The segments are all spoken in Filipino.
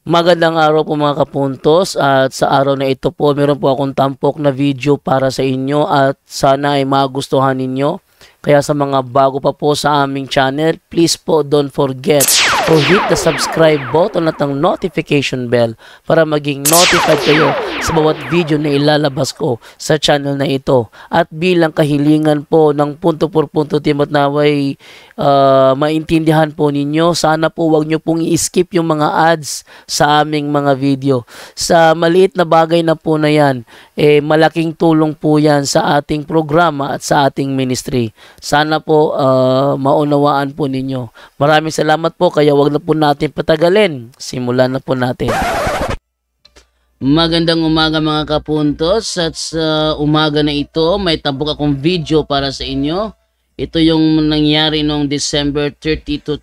Magandang araw po mga kapuntos, at sa araw na ito po meron po akong tampok na video para sa inyo at sana ay magustuhan ninyo. Kaya sa mga bago pa po sa aming channel, please po don't forget to hit the subscribe button at ang notification bell para maging notified kayo sa bawat video na ilalabas ko sa channel na ito. At bilang kahilingan po ng punto por punto team at naway maintindihan po ninyo, sana po wag nyo pong i-skip yung mga ads sa aming mga video. Sa maliit na bagay na po na yan, malaking tulong po yan sa ating programa at sa ating ministry. Sana po maunawaan po ninyo. Maraming salamat po, kaya wag na po natin patagalin. Simulan na po natin. Magandang umaga mga kapuntos, at sa umaga na ito may tabok akong video para sa inyo. Ito yung nangyari noong December 30,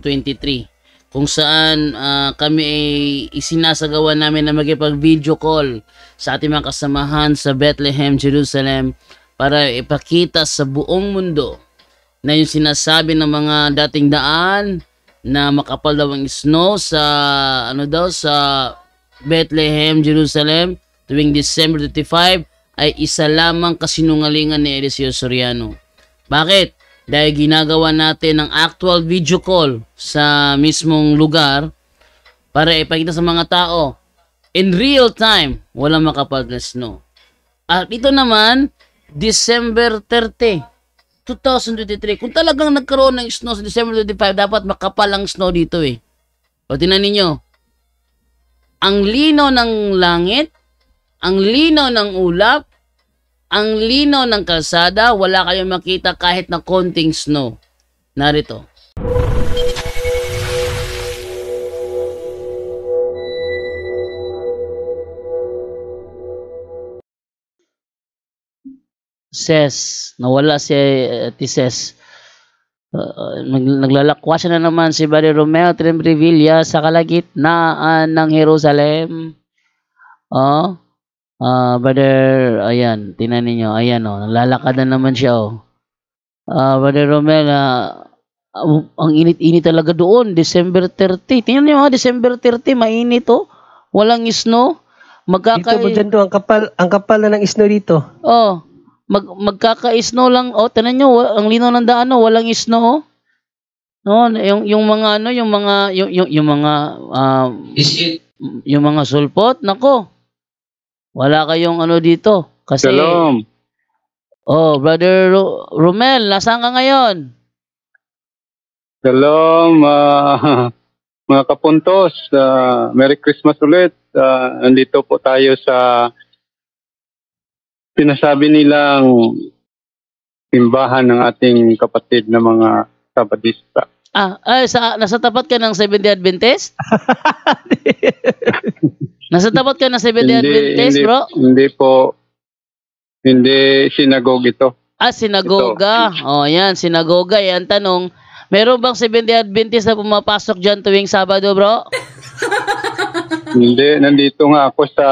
2023 kung saan kami ay isinasagawa namin na magipag-video call sa ating mga kasamahan sa Bethlehem, Jerusalem para ipakita sa buong mundo na yung sinasabi ng mga dating daan na makapal daw ang snow sa sa Bethlehem, Jerusalem tuwing December 25 ay isa lamang kasinungalingan ni Eliseo Soriano. Bakit? Dahil ginagawa natin ang actual video call sa mismong lugar para ipakita sa mga tao in real time walang makapal na snow. At ito naman December 30, 2023. Kung talagang nagkaroon ng snow sa December 25, dapat makapal ang snow dito eh. O tingnan ninyo. Ang linaw ng langit, ang linaw ng ulap, ang linaw ng kalsada, wala kayong makita kahit na konting snow. Narito. Nawala si Tises. Naglalakwa siya na naman si Brother Romeo Trembrevilla sa kalagitnaan ng Jerusalem. Brother, ayan, tingnan ninyo, ayan naglalakad na naman siya Brother Romeo, ang init-init talaga doon, December 30. Tingnan niyo December 30, mainit walang snow. Dito ba dyan ang kapal na ng snow dito? Magkaka-snow lang. Tingnan nyo, ang linaw ng daan, walang snow. Yung mga yung mga sulpot, nako. Wala kayong dito kasi. Shalom. Brother Romel, nasaan ka ngayon? Shalom, mga kapuntos. Merry Christmas ulit. Andito po tayo sa sinasabi nilang simbahan ng ating kapatid na mga Sabadista. Nasa tapat ka ng Seventh-day Adventist? Nasa tapat ka ng Seventh-day Adventist, bro? Hindi po. Hindi sinagoga ito. Sinagoga. Yan, sinagoga. Yan, tanong, meron bang Seventh-day Adventist na pumapasok dyan tuwing Sabado, bro? Hindi, nandito nga ako sa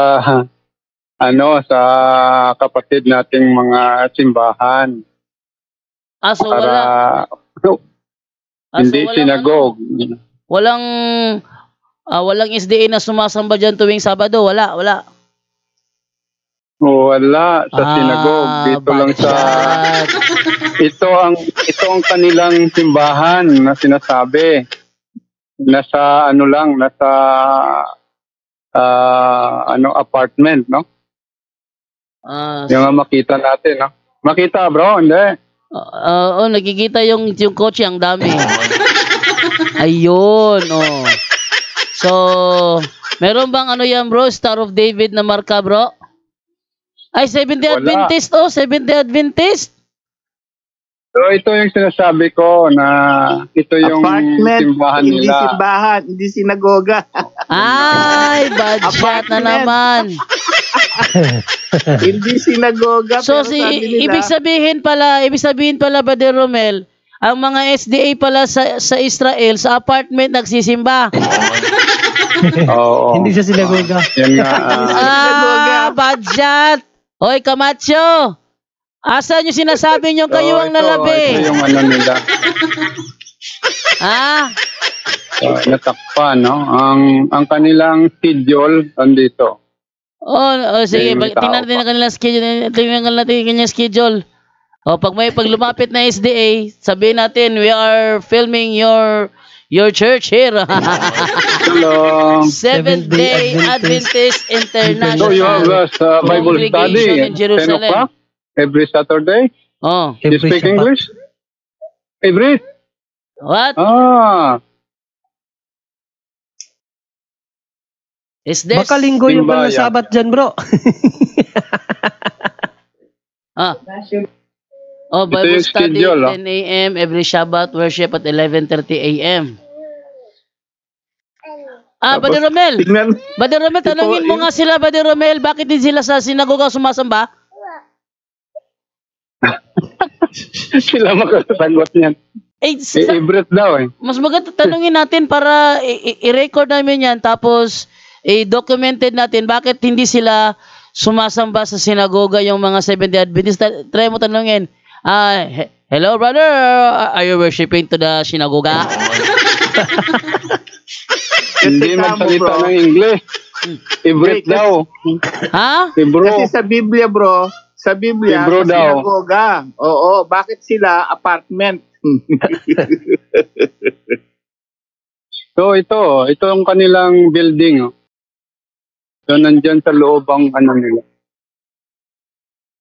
sa kapatid nating mga simbahan. So wala. Hindi sinagog. Walang SDA na sumasamba dyan tuwing Sabado, wala. Wala sa sinagog. Dito lang sa ito ang kanilang simbahan na sinasabi. Nasa apartment, no? Yung makita natin, no? Makita, bro? Hindi. Nakikita yung kotse, ang dami. Ayun, So, meron bang yan, bro? Star of David na marka, bro? Ay, Seventh-day Adventist, Seventh-day Adventist. So, ito yung sinasabi ko na ito yung apartment, simbahan nila. Hindi simbahan, hindi sinagoga. Ay, bad shot na naman. Hindi sinagoga. So, ibig sabihin pala, Brother Romel, ang mga SDA pala sa Israel, sa apartment nagsisimba. Oo. Hindi siya sinagoga. Yan nga. Bad shot. Hoy, Camacho. Asan yung sinasabi nyo kayo ang nalabi? Ito yung nila. Ah, natakpan, no? Ang kanilang schedule andito. sige, Yung tao tingnan natin ang kanilang schedule. Tingnan natin ang kanyang schedule. Pag lumapit na SDA, sabihin natin, we are filming your church here. Hello. Seventh-day Adventist International So you have a Bible study Congregation in at 10 Jerusalem. o'clock every Saturday? Oh, You Every speak Shabbat. English? Every? what? Is there? Baka linggo yung pala Timbaya. Sabat dyan, bro. Bible yung study, schedule, 10 a.m. every Shabbat, worship at 11:30 a.m. Brother Romel. Tignan. Brother Romel, tanungin mo nga sila, Brother Romel, bakit din sila sa sinagoga sumasamba? Sila makasagot niyan. I-breath daw eh. Mas maganda tanungin natin para i-record namin yan, tapos i-documented natin bakit hindi sila sumasamba sa sinagoga yung mga Seventh-day Adventist. Try mo tanungin. Hello brother, are you worshiping to the synagoga? Hindi magsalita ng English. I-breath daw. Ha? Bro. Kasi sa Biblia, bro, sa Biblia, Bro sa daw. sinagoga. Oo, bakit sila apartment? So ito ang kanilang building. So nandyan sa loob ang nila.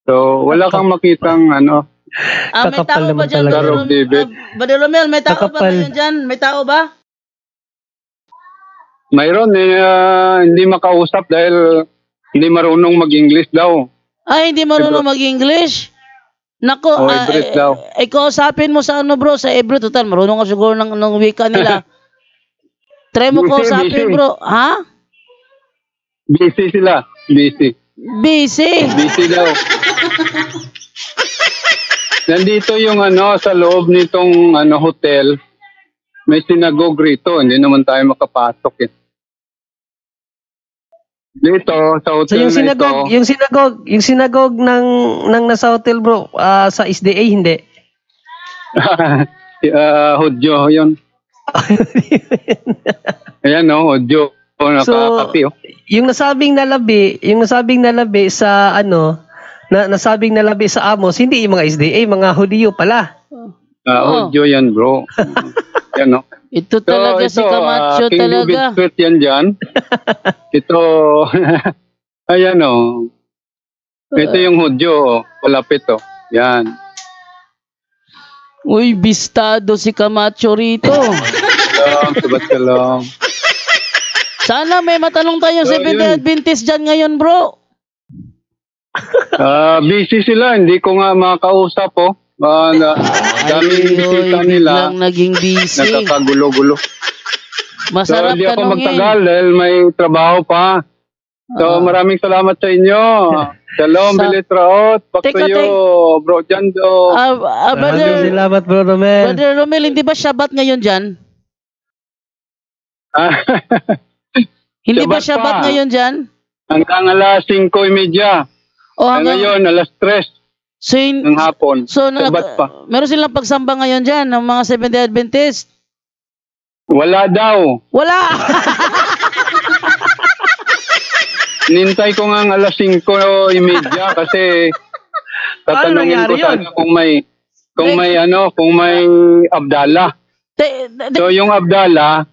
So wala kang makitang May Kakapal tao ba naman dyan, talaga. Star of David. Brother Romel, may tao ba Kakapal. ngayon dyan? May tao ba? Mayroon hindi makausap dahil hindi marunong mag-English daw. Hindi marunong mag-English? Nako, I-breath daw. kausapin mo sa bro, sa Hebrew, total, marunong ka siguro ng wika nila. Try mo kausapin Busy. bro, ha? Busy sila. Busy. Busy daw. Nandito yung sa loob nitong hotel. May sinagog rito. Hindi naman tayo makapasok eh. Dito sa So hotel yung na ito. yung sinagog ng nasa hotel, bro, sa SDA hindi. Hodyo yun. Ayan Hodyo. Nakakapi Yung nasabing nalabi sa nasabing nalabi sa Amos, hindi yung mga SDA, mga Hudiyo pala. Hodyo yan bro. Yan Ito talaga si Camacho King talaga. David Street yan dyan. Ito, ayan Ito yung Hodyo, palapit Yan. Uy, bistado si Camacho rito. Sabat salam. Sana may matanong tayong Seventh-day Adventist dyan ngayon, bro. Busy sila, hindi ko nga makausap daming bisita nila. Biglang naging busy. Nakakagulo-gulo. Masarap hindi ako tanungin. magtagal dahil may trabaho pa. So maraming salamat sa inyo. Shalom, Bilitraot. Back to you, Bro Jando. Maraming salamat, Bro Romel. Brother Romel, hindi ba Shabbat ngayon dyan? Hindi ba Shabbat Shabbat pa. ngayon dyan? Hanggang alas 5:30. Ngayon, alas 3 So, ng hapon. Shabbat pa. meron silang pagsamba ngayon dyan ng mga Seventh-day Adventist? Wala daw. Wala! Nintay ko nga ang alas 5:30 kasi tatanungin ko sana kung may abdala. So yung abdala,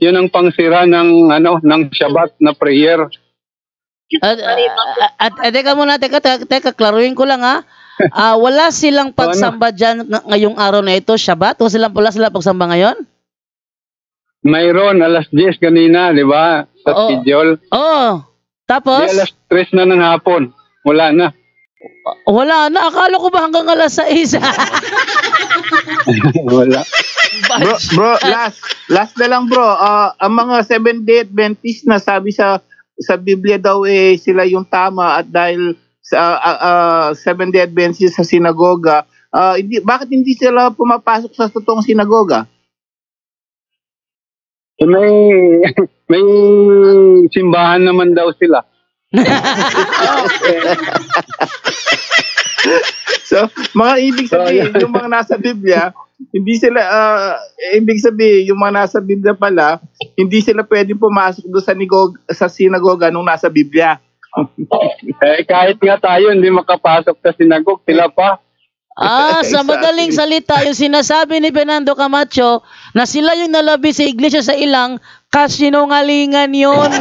yun ang pangsira ng Shabbat na prayer. Teka muna, klaruhin ko lang ha. Wala silang pagsamba dyan ngayong araw na ito, Shabbat? Wala silang pagsamba ngayon? Mayroon, alas 10 kanina, di ba? Sa schedule. Tapos? Di alas 3 na ng hapon. Wala na. Wala na. Akala ko ba hanggang alas 6? Wala. Bro, last na lang bro. Ang mga Seventh-day Adventist na sabi sa Biblia daw sila yung tama at dahil sa Seventh-day Adventist sa sinagoga, bakit hindi sila pumapasok sa totoong sinagoga? May simbahan naman daw sila. So, mga ibig sabihin, yung mga nasa Biblia, hindi sila, ibig sabihin, yung mga nasa Biblia pala, hindi sila pwedeng pumasok doon sa sinagoga nung nasa Biblia. Kahit nga tayo hindi makapasok sa sinagog, sila pa. Sa madaling salita, yung sinasabi ni Fernando Camacho na sila yung nalabi sa iglesia sa ilang, kasinungalingan yun.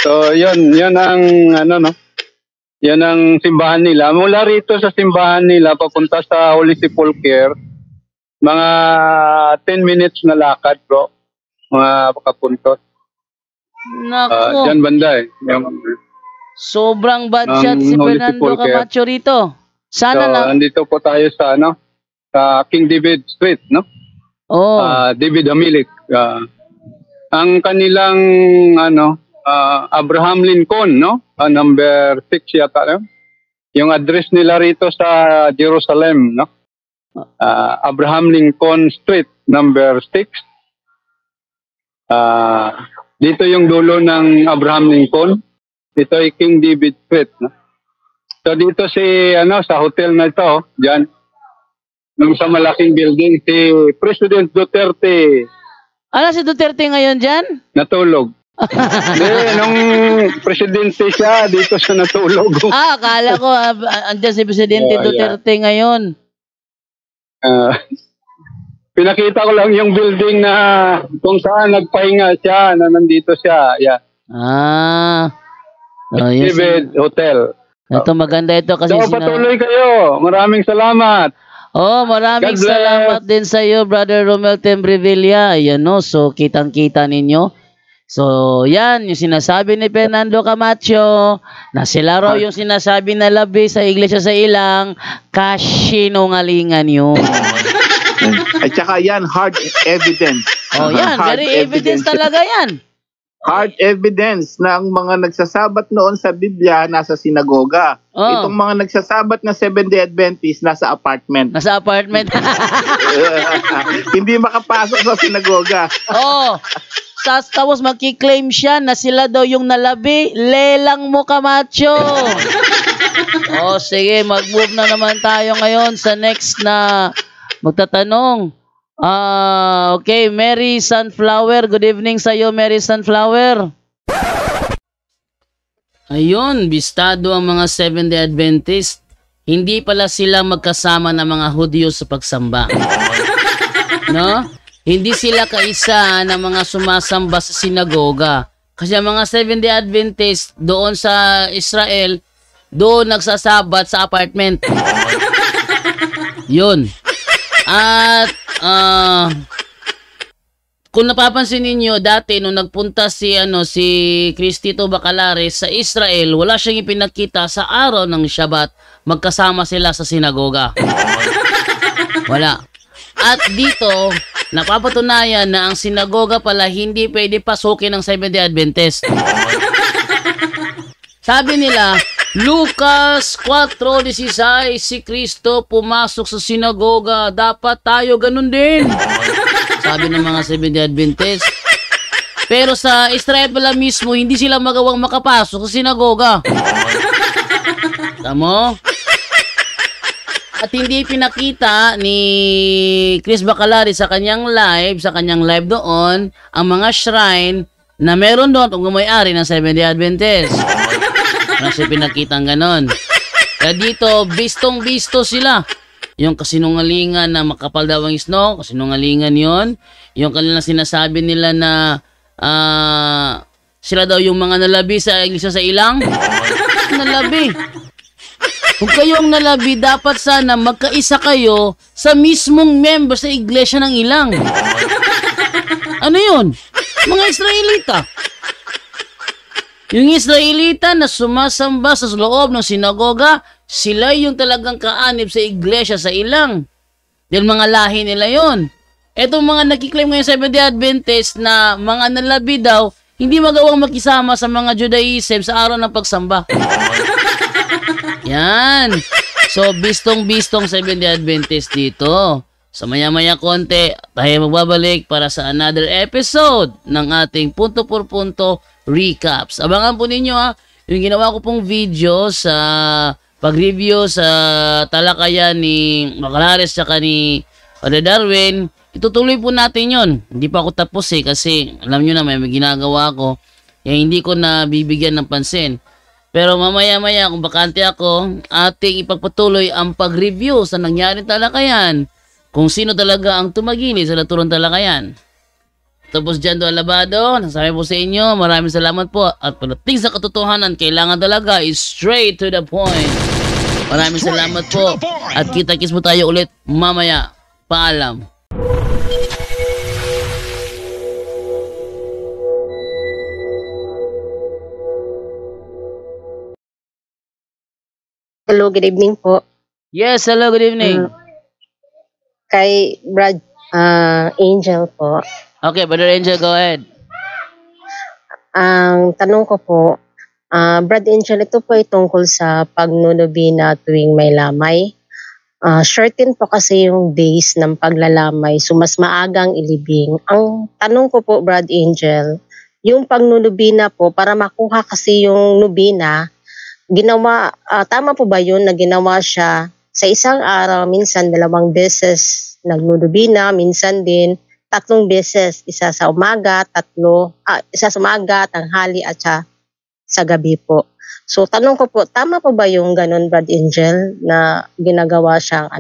So, yun ang, yan ang simbahan nila. Mula rito sa simbahan nila, papunta sa Holy Sepulchre, mga 10 minutes na lakad, bro. Mga pakapuntos. Naku. Diyan banda Sobrang bad shot si Holy Fernando Sepulchre. Camacho rito. Sana na. Nandito po tayo sa, sa King David Street, no? Oh. David Amilik. Ang kanilang, Abraham Lincoln, no? Number 6 yata, no? Yung address nila rito sa Jerusalem, no? Abraham Lincoln Street, number 6. Dito yung dulo ng Abraham Lincoln. Dito ay King David Street, no? So dito sa hotel na ito, diyan. Nung sa malaking building, si President Duterte. Si Duterte ngayon dyan? Natulog. Hindi, nung presidente siya, dito siya natulog. Akala ko, andyan si Presidente Duterte ngayon. Pinakita ko lang yung building na kung saan nagpahinga siya, na nandito siya. Yeah. David Hotel. Ito maganda ito kasi So, patuloy kayo. Maraming salamat. Maraming God bless. salamat din sa iyo, Brother Romel Tembrevilla. Ayan, no? So, kitang-kita ninyo. So, yan, yung sinasabi ni Fernando Camacho, na sila raw yung sinasabi na labi sa iglesia sa ilang, kasinungalingan yun. At saka yan, hard evidence. Yan, Hard very evidence talaga yan. Hard evidence na ang mga nagsasabat noon sa Biblia nasa sinagoga. Itong mga nagsasabat na Seventh-day Adventist nasa apartment. Nasa apartment. Hindi makapasok sa sinagoga. Tapos magkiklaim siya na sila daw yung nalabi. Lelang mo, Camacho. Sige, mag-move na naman tayo ngayon sa next na magtatanong. Okay, Mary Sunflower. Good evening sa iyo, Mary Sunflower. Ayun, bistado ang mga Seventh-day Adventist. Hindi pala sila magkasama ng mga Hudyo sa pagsamba. No? Hindi sila kaisa ng mga sumasamba sa sinagoga. Kasi ang mga Seventh-day Adventist doon sa Israel, doon nagsasabat sa apartment. Yun. At kung napapansin ninyo, dati nung nagpunta si Cristito Bacalares sa Israel, wala siyang ipinakita sa araw ng Shabbat, magkasama sila sa sinagoga. Wala. At dito, napapatunayan na ang sinagoga pala hindi pwede pasukin ng Seventh-day Adventist. Sabi nila, Lucas 4:16, si Kristo pumasok sa sinagoga, dapat tayo ganun din. Sabi ng mga Seventh-day Adventist. Pero sa Israel pala mismo, hindi sila magawang makapasok sa sinagoga. Tamo? At hindi pinakita ni Chris Bacalares sa kanyang live doon, ang mga shrine na meron doon kung may-ari ng Seventh-day Adventist. Kasi pinakitang ganon. Kaya dito, bistong-bisto sila. Yung kasinungalingan na makapal daw ang isno, kasinungalingan yon. Yung kanilang sinasabi nila na sila daw yung mga nalabi sa iglesia sa ilang. Nalabi. Kung kayo ang nalabi, dapat sana magkaisa kayo sa mismong member sa iglesia ng ilang. Ano yun? Mga Israelita. Yung Israelita na sumasamba sa loob ng sinagoga, sila yung talagang kaanib sa iglesia sa ilang. Dahil mga lahi nila yon. Etong mga nakiklaim ngayon sa Seventh-day Adventist na mga nalabi daw, hindi magawang makisama sa mga Judaism sa araw ng pagsamba. Yan. So, bistong-bistong Seventh-day Adventist dito. Sa maya-maya konti, tayo magbabalik para sa another episode ng ating punto por punto recaps. Abangan po ninyo yung ginawa ko pong video sa pag-review sa talakayan ni Macalares saka ni Father Darwin, itutuloy po natin yon. Hindi pa ako tapos kasi alam nyo na may ginagawa ako. Kaya hindi ko na bibigyan ng pansin. Pero mamaya-maya kung bakante ako, ating ipagpatuloy ang pag-review sa nangyari talakayan. Kung sino talaga ang tumagili sa naturang talakayan. Tapos dyan do alabado, nasabi po sa inyo, maraming salamat po. At pagdating sa katotohanan, kailangan talaga is straight to the point. Maraming salamat po. At kita-kits po tayo ulit mamaya. Paalam. Hello, good evening po. Yes, hello, good evening. Kay Brad Angel po. Okay, Brother Angel, go ahead. Ang tanong ko po, Brad Angel, ito po ay tungkol sa pagnunubina tuwing may lamay. Shorten po kasi yung days ng paglalamay, so mas maagang ilibing. Ang tanong ko po, Brad Angel, yung pagnunubina po, para makuha kasi yung nubina, ginawa, tama po ba yun na ginawa siya sa isang araw, minsan 2 beses nagnunubina, minsan din 3 beses, isa sa umaga, isa sa umaga, tanghali at sa gabi po. So tanong ko po, tama po ba yung ganun, Brad Angel, na ginagawa siyang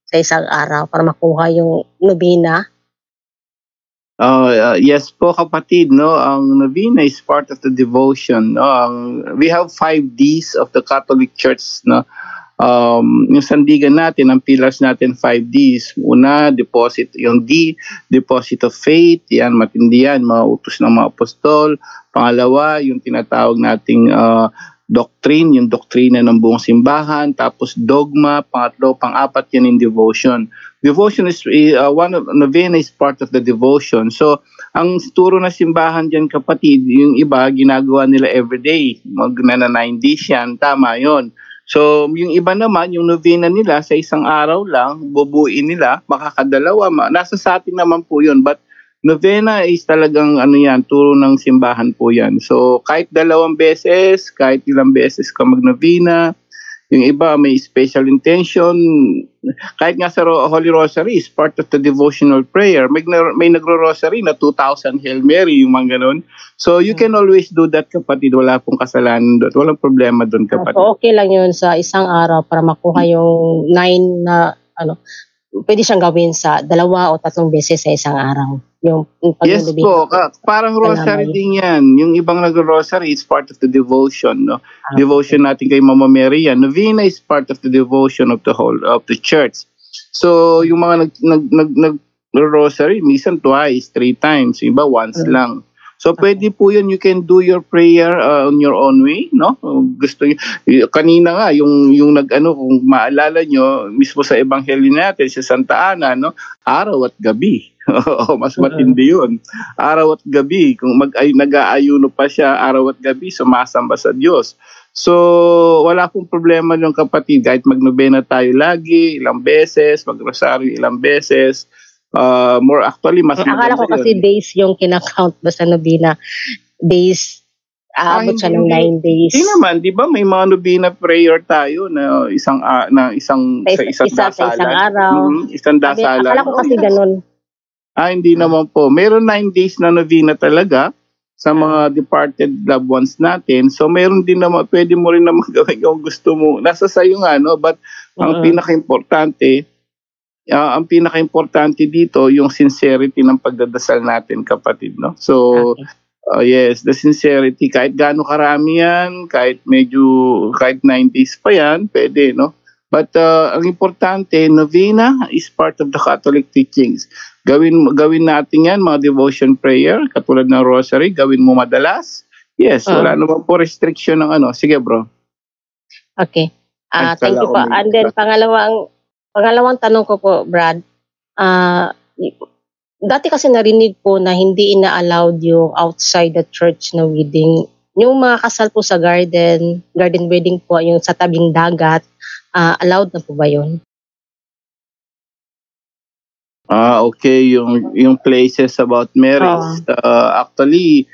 sa isang araw para makuha yung nubina? Yes po kapatid, no, ang novena is part of the devotion, no. We have 5 Ds of the Catholic Church, no. Yung sandigan natin, ang pillars natin 5 Ds. Una, deposit, yung D, deposit of faith, yan matindi yan, mga utos ng mga apostol. Pangalawa, yung tinatawag nating doctrine, yung doktrina ng buong simbahan. Tapos dogma, pangatlo, pang-apat yan in devotion. Devotion is novena is part of the devotion. So, ang turo na simbahan dyan kapatid, yung iba ginagawa nila everyday. Magna 9 days yan, tama yon. So, yung iba naman, yung novena nila sa isang araw lang, bubuin nila, makakadalawa. Nasa sa atin naman po yun. But novena is talagang yan, turo ng simbahan po yan. So, kahit 2 beses, kahit ilang beses ka magnovena, yung iba may special intention, kahit nga sa Holy Rosary is part of the devotional prayer. May nagro-rosary na 2,000 Hail Mary, yung mga ganun. So you can always do that kapatid, wala pong kasalanan doon, walang problema doon kapatid. So okay lang yun sa isang araw para makuha yung 9 na pwede siyang gawin sa 2 o 3 beses sa isang araw. Yung yes po, parang rosary din yan. Yung ibang nag-rosary is part of the devotion, no? Okay. Devotion natin kay Mama Maria. Novena is part of the devotion of the whole of the church. So yung mga nag-rosary, minsan twice, 3 times, iba once lang. So pwede po yun, you can do your prayer on your own way, no? Gusto niyo, kanina nga yung kung maalala nyo, mismo sa ebanghelyo natin sa Santa Ana, no? Araw at gabi. Mas matindi yun. Araw at gabi, kung nag-aayuno pa siya, araw at gabi, sumasamba sa Diyos. So, wala pong problema yung kapatid, kahit magnobena tayo lagi, ilang beses, magrosaryo ilang beses, more actually, mas akala ko kasi yun. Days yung kinakount ba sa novena, days, aabot siya ng 9 days. Hindi naman, di ba may mga novena prayer tayo na isang sa isang araw. Isang dasalan. Akala ko kasi ganun. Hindi naman po. Meron 9 days na novena talaga sa mga departed loved ones natin. So, meron din naman, pwede mo rin naman gawin kung gusto mo. Nasa sayo nga, no? But, ang pinaka-importante dito, yung sincerity ng pagdadasal natin, kapatid, no? So, yes, the sincerity, kahit gaano karami yan, kahit 9 days pa yan, pwede, no? But ang importante, novena is part of the Catholic teachings. Gawin natin yan, mga devotion prayer, katulad ng rosary, gawin mo madalas. Yes, wala naman po restriction ng Sige, bro. Okay. Thank you po. And then, pangalawang tanong ko po, Brad. Dati kasi narinig po na hindi ina-allowed yung outside the church na wedding. Yung mga kasal po sa garden wedding po, yung sa tabing dagat, allowed na po ba yun? Okay, yung places about marriage. Actually,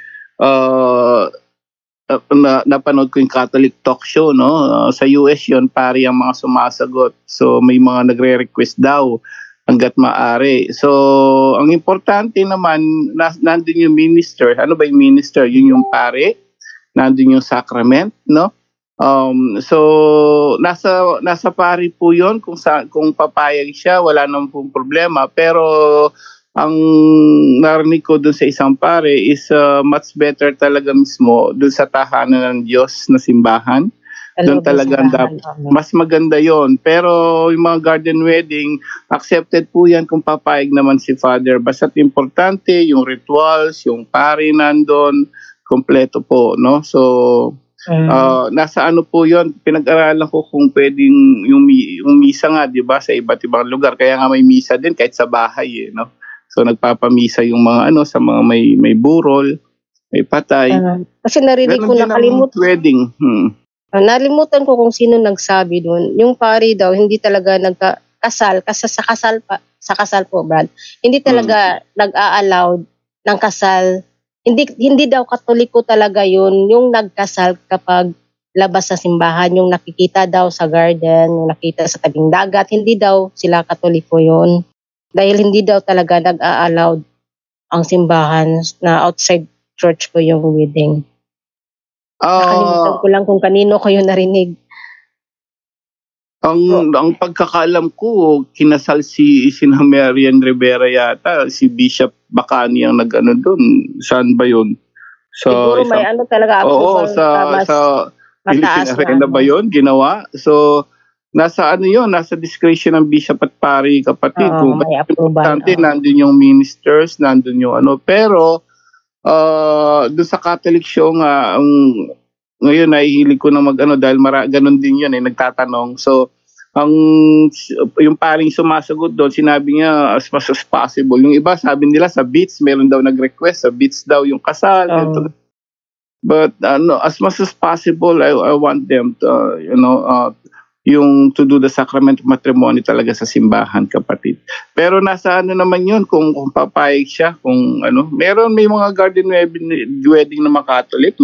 napanood ko yung Catholic talk show, no? Sa US yun, pari ang mga sumasagot. So may mga nagre-request daw hanggat maaari. So ang importante naman, nandun yung minister. Ano ba yung minister? Yun yung pare. Nandun yung sacrament, no? So nasa pari po yun kung papayag siya, wala namang pong problema. Pero ang narinig ko dun sa isang pare is much better talaga mismo dun sa tahanan ng Diyos na simbahan. Doon talaga mas maganda yon. Pero yung mga garden wedding, accepted po yan kung papayag naman si Father. Basta't importante yung rituals, yung pare nandun, kompleto po, no? So nasa ano po yon, pinag-aralan ko kung pwedeng yung misa nga, di ba, sa iba't ibang lugar. Kaya nga may misa din kahit sa bahay, no? So nagpapamisa yung mga sa mga may burol, may patay. Kasi narinig ko, nakalimutan. Wedding. Nalimutan ko kung sino nagsabi doon. Yung pari daw hindi talaga nagkasal kasi sa kasal po, Brad. Hindi talaga nag-a-allowed ng kasal. Hindi daw Katoliko talaga yun, yung nagkasal kapag labas sa simbahan, yung nakikita daw sa garden, yung nakita sa tabing dagat, hindi daw sila Katoliko yun. Dahil hindi daw talaga nag-a-allowed ang simbahan na outside church po yung wedding. Nakalimutan ko lang kung kanino ko yun narinig. Ang pagkakaalam ko, kinasal si Marian Rivera yata, si Bishop Bacani ang nag-ano doon. Saan ba yun? Siguro may talaga. Oo, sa Philippine Arena ba yun? Ginawa? So, nasa nasa discretion ng bishop at pari, kapatid. Kung importante, nandun yung ministers, nandun yung Pero, doon sa Catholic show nga, ngayon nahihilig ko na dahil ganun din yun, nagtatanong. So, yung paring sumasagot doon, sinabi niya as much as possible. Yung iba, sabi nila sa beach, meron daw nag-request, sa beach daw yung kasal. But, as much as possible, I want them to, yung to do the sacrament of matrimony talaga sa simbahan, kapatid. Pero nasa naman yun, kung papayag siya, kung may mga garden wedding na mga Catholic,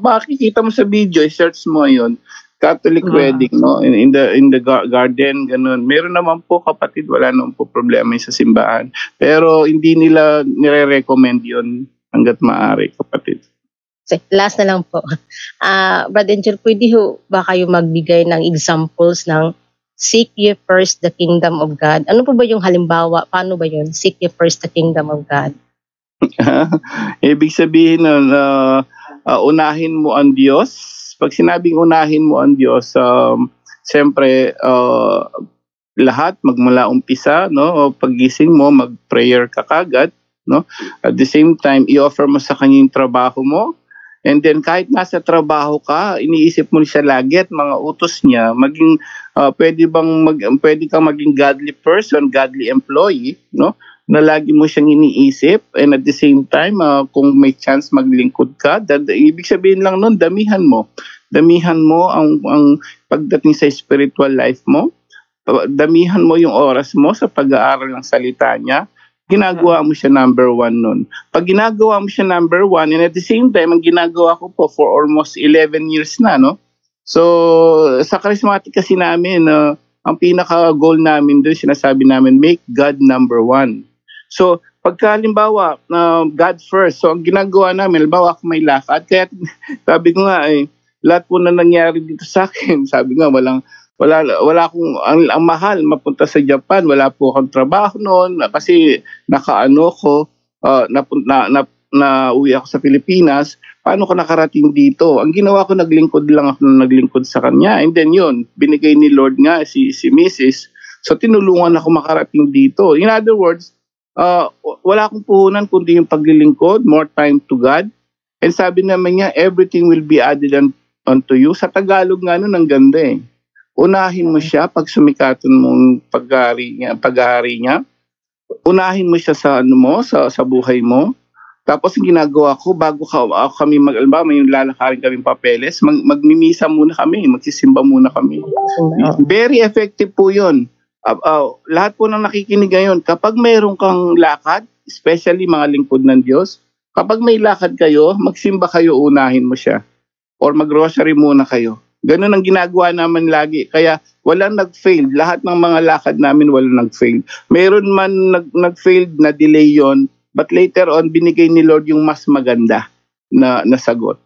makikita mo sa video, search mo yun, Catholic wedding, no? In the garden, ganun. Meron naman po, kapatid, wala naman po problema sa simbahan. Pero hindi nila nire-recommend yun hanggat maaari, kapatid. Last na lang po. Brad Angel, pwede ba kayo magbigay ng examples ng seek ye first the kingdom of God? Ano po ba yung halimbawa? Paano ba yun? Seek ye first the kingdom of God. Ibig sabihin nun, unahin mo ang Diyos. Pag sinabing unahin mo ang Diyos, siyempre, lahat, magmula umpisa, no? Paggising mo, mag-prayer ka kagad, no? At the same time, i-offer mo sa kanya yung trabaho mo. And then kahit nasa trabaho ka, iniisip mo siya lagi at mga utos niya, maging pwede kang maging godly person, godly employee, no? Na lagi mo siyang iniisip, and at the same time, kung may chance maglingkod ka, ibig sabihin lang nun, damihan mo ang pagdating sa spiritual life mo, damihan mo yung oras mo sa pag-aaral ng salita niya. Ginagawa mo siya number 1 nun. Pag ginagawa mo siya number 1, and at the same time, ang ginagawa ko po for almost 11 years na, no? So, sa charismatic kasi namin, ang pinaka-goal namin doon, sinasabi namin, make God number 1. So, pagka halimbawa, God first, so ang ginagawa namin, halimbawa ako may lakad, kaya sabi ko nga, lahat po na nangyari dito sa akin, sabi nga, wala akong, ang mahal, mapunta sa Japan, wala po akong trabaho noon, kasi uwi ako sa Pilipinas, paano ko nakarating dito? Ang ginawa ko, naglingkod sa kanya, and then yun, binigay ni Lord nga si Mrs. So tinulungan ako makarating dito. In other words, wala akong puhunan kundi yung paglilingkod, more time to God, and sabi naman niya, everything will be added unto you. Sa Tagalog nga nun, ang ganda Unahin mo siya pag sumikatan mong paghahari niya. Unahin mo siya sa sa buhay mo. Tapos ang ginagawa ko, bago kami may lalakarin kaming papeles, magmimisa muna kami, magsisimba muna kami. Very effective po 'yon. Lahat po ng nakikinig ngayon, kapag mayroon kang lakad, especially mga lingkod ng Diyos, kapag may lakad kayo, magsimba kayo, unahin mo siya. or mag-grocery muna kayo. Ganun ang ginagawa naman lagi. Kaya walang nag-fail. Lahat ng mga lakad namin walang nag-fail. Meron man nag-fail na delay yon, but later on, binigay ni Lord yung mas maganda na sagot.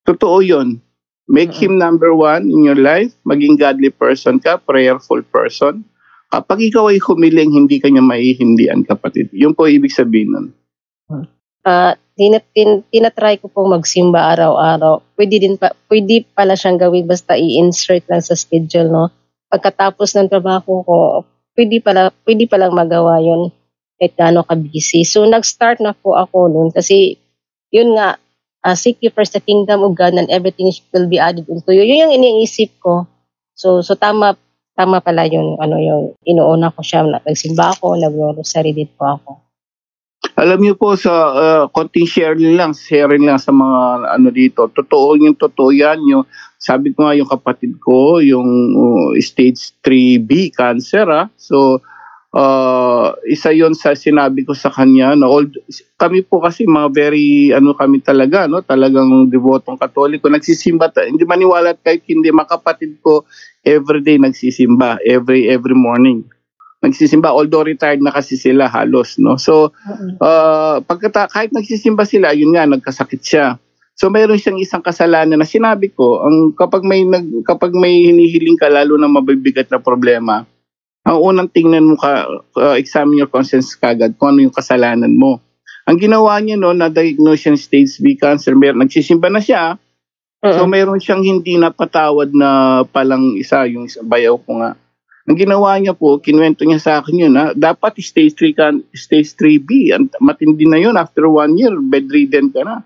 Totoo yon. Make Him number one in your life. Maging godly person ka, prayerful person. Kapag ikaw ay humiling, hindi ka niya maihindian, kapatid. Yun po ibig sabihin nun. Tinatry ko pong magsimba araw-araw. Pwede pala siyang gawin basta i-insert lang sa schedule, no? Pagkatapos ng trabaho ko, pwede palang magawa yun kahit gaano ka-busy. So, nag-start na po ako noon kasi yun nga, seek ye first the kingdom of God and everything will be added unto you. Yun yung iniisip ko. So tama pala yun, yung inuuna ko siya, nagsimba ako, nag-rosary din po ako. Alam niyo po, sa konting sharing lang sa mga dito. Totoo yan. Yung, sabi ko nga yung kapatid ko, yung stage 3B cancer. So, isa yon sa sinabi ko sa kanya. Kami po kasi mga very, kami talaga, talagang devotong Katoliko. Nagsisimba, hindi maniwala kahit hindi, makapatid ko, everyday nagsisimba, every morning. Nagsisimba, although retired na kasi sila halos, no? So, kahit nagsisimba sila, yun nga, nagkasakit siya. So, mayroon siyang isang kasalanan na sinabi ko, kapag may hinihiling ka, lalo na mabibigat na problema, ang unang tingnan mo examine your conscience kagad kung ano yung kasalanan mo. Ang ginawa niya, na-diagnose siya stage B cancer, nagsisimba na siya, so mayroon siyang hindi napatawad na palang yung bayaw ko nga. Ang ginawa niya po, kinuwento niya sa akin yun, dapat stage 3B, matindi na yun, after 1 year, bedridden ka na.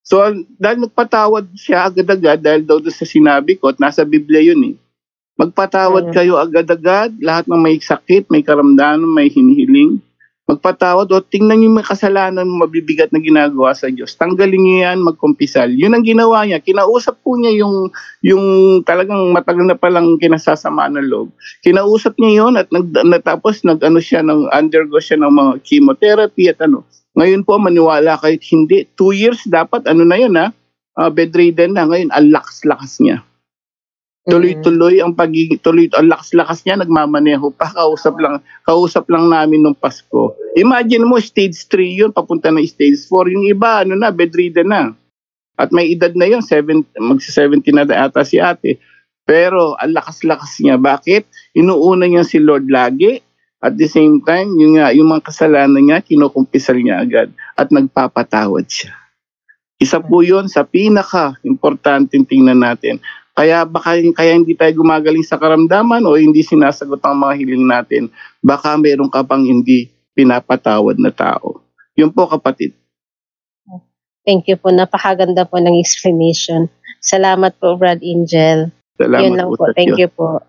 So, dahil nagpatawad siya agad-agad, dahil daw sa sinabi ko, at nasa Biblia yun magpatawad kayo agad-agad, lahat ng may sakit, may karamdaman, may hinihiling, magpatawad, o tingnan niyo may kasalanan mabibigat na ginagawa sa Diyos. Tanggalin niyo yan, magkumpisal. Yun ang ginawa niya. Kinausap po niya yung talagang matagal na palang kinasasama ng loob. Kinausap niya yun at tapos undergo siya ng mga chemotherapy at Ngayon po, maniwala kahit hindi. 2 years dapat, bedridden na. Ngayon, ang lakas-lakas niya. Tuloy-tuloy ang ang lakas-lakas niya, nagmamaneho pa, kausap lang namin nung Pasko. Imagine mo, stage 3 yun, papunta na stage 4. Yung iba, bedridden na. At may edad na yun, magsi-70 na ata si ate. Pero, ang lakas-lakas niya. Bakit? Inuuna niya si Lord lagi. At the same time, yung mga kasalanan niya, kinukumpisal niya agad. At nagpapatawad siya. Isa po yun sa pinaka-importanting tingnan natin. Kaya hindi tayo gumagaling sa karamdaman o hindi sinasagot ang mga hiling natin. Baka mayroon ka pang hindi pinapatawad na tao. Yun po, kapatid. Thank you po. Napakaganda po ng explanation. Salamat po, Brad Angel. Salamat yun lang po. Thank you po.